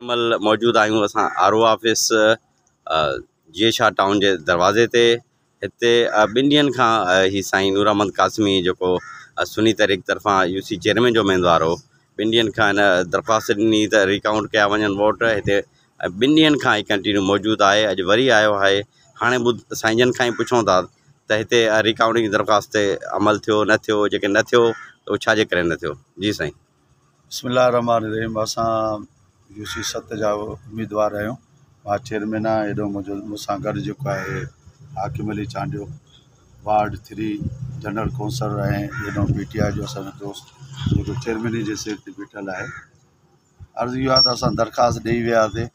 मल मौजूद आहियूं असां आर ओ ऑफिस जे शाह टाउन जे दरवाज़े ते। हिते ॿिनि ॾींहंनि खां ही साईं नूर अहमद कासमी जेको सुन्नी तहरीक तरफ़ां यूसी चेयरमैन जो उम्मीदवार हो, ॿिनि ॾींहंनि खां हिन दरख़्वास्त ॾिनी त रिकाउंट कया वञनि वोट। हिते ॿिनि ॾींहंनि खां ही कंटिन्यू मौजूदु आहे, अॼु वरी आयो आहे। हाणे साईं जन खां ई पुछूं था त हिते रिकाउंटिंग दरख़्वास्त ते अमल थियो न थियो, जेके न थियो त उहो छाजे करे न थियो। जी साईं। बिस्मिल्लाह रहमान रहीम। असां यूसी 7 जा उम्मीदवार आहियूं। मां चेयरमैन आहियां। हेॾो मूंसां गॾु जेको आहे Hakim Ali Chandio, ward 3 general councillor, ऐं हेॾो PTI जो असांजो दोस्त जेको चेयरमैन जे सीट ते बीठल आहे। अर्ज़ु इहो आहे त असां दरख़्वास्त ॾेई वियासीं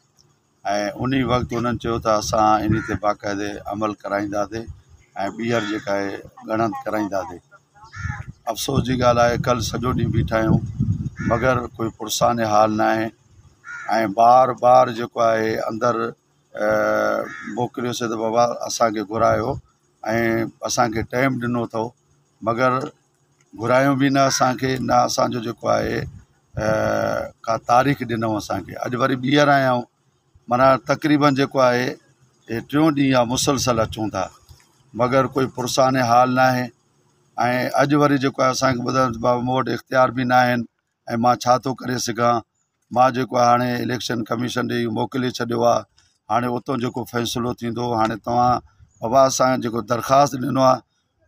ऐं उन वक़्तु उन्हनि चयो त असां इन ते बाक़ाइदे अमल कराईंदासीं ऐं ॿीहर जेका आहे ॻणति कराईंदासीं। अफ़सोस जी ॻाल्हि आहे, कल्ह सॼो ॾींहुं बीठा आहियूं मगर कोई पुरसाने हाल न आहे। ऐं बार बार जेको आहे अंदरि मोकिलियोसीं त बाबा असांखे घुरायो ऐं असांखे टाइम ॾिनो अथव, मगर घुरायूं बि न असांखे, न असांजो जेको आहे का तारीख़ ॾिनऊं असांखे। अॼु वरी ॿीहर आया आहियूं, माना तक़रीबन जेको आहे हे 3 ॾींहं या मुसलसल अचूं था, मगर कोई पुरसाने हाल न आहे। ऐं अॼु वरी जेको आहे असांखे ॿुधायो बाबा मूं वटि इख़्तियार बि न आहिनि ऐं मां छा थो करे सघां। मां जेको आहे हाणे इलेक्शन कमीशन ॾे मोकिले छॾियो आहे। हाणे उतां जेको फ़ैसिलो थींदो, हाणे तव्हां बाबा असां जेको दरख़्वास्त ॾिनो आहे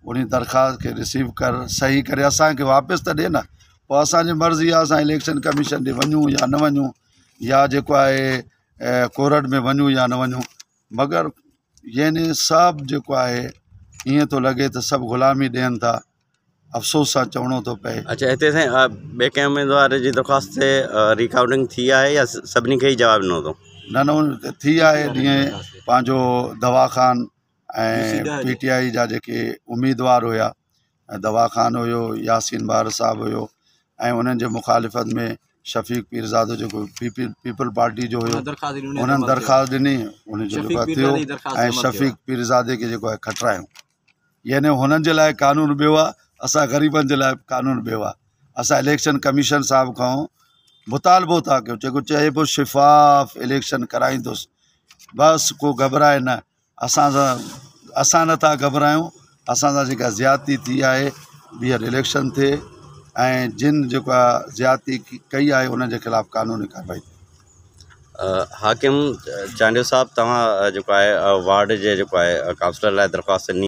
उन दरख़्वास्त खे रिसीव कर, सही करे असांखे वापसि त ॾिए न। पोइ असांजी मर्ज़ी आहे असां इलेक्शन कमीशन ॾे वञूं या न वञूं, या जेको आहे कोर्ट में वञूं या न वञूं। मगर यानी सभु जेको आहे ईअं थो लॻे त सभु ग़ुलामी ॾियनि था। अफ़सोस सां चवणो थो पए। अच्छा, हिते साईं ॿिए कंहिं उम्मीदवार जी दरख़्वास्त ते रिकाउंटिंग थी आहे या सभिनी खे ई जवाबु ॾिनो अथऊं? न थी आहे। जीअं पंहिंजो दवाख़ान ऐं PTI जा जेके उम्मीदवार हुया, दवाख़ान हुयो, यासीन बार साहब हुयो, ऐं उन्हनि जे मुखालिफ़त में शफ़ीक पीरज़ादो जेको पीपल पार्टी जो हुयो, उन्हनि दरख़्वास्त ॾिनी, उनजो जेको थियो ऐं शफ़ीक पीरज़ादे खे जेको आहे खटरायूं। यानी हुननि जे लाइ कानून ॿियो आहे, असां ग़रीबनि जे लाइ कानून ॿियो आहे। असां इलेक्शन कमीशन साहिब खां मुतालबो था कयूं, जेको चए पियो शिफ़ाफ़ इलेक्शन कराईंदुसि, बसि को घबराए न। असां नथा घबरायूं। असां सां जेका ज़्यादती थी आहे ॿीहर इलेक्शन थिए ऐं जिन जेको आहे ज़्यादती कई आहे उनजे ख़िलाफ़ु कानूनी कार्रवाई थिए। हाकिम चांडियो साहब, तव्हां जेको आहे वार्ड जे जेको आहे काउंसलर लाइ दरख़्वास्त ॾिनी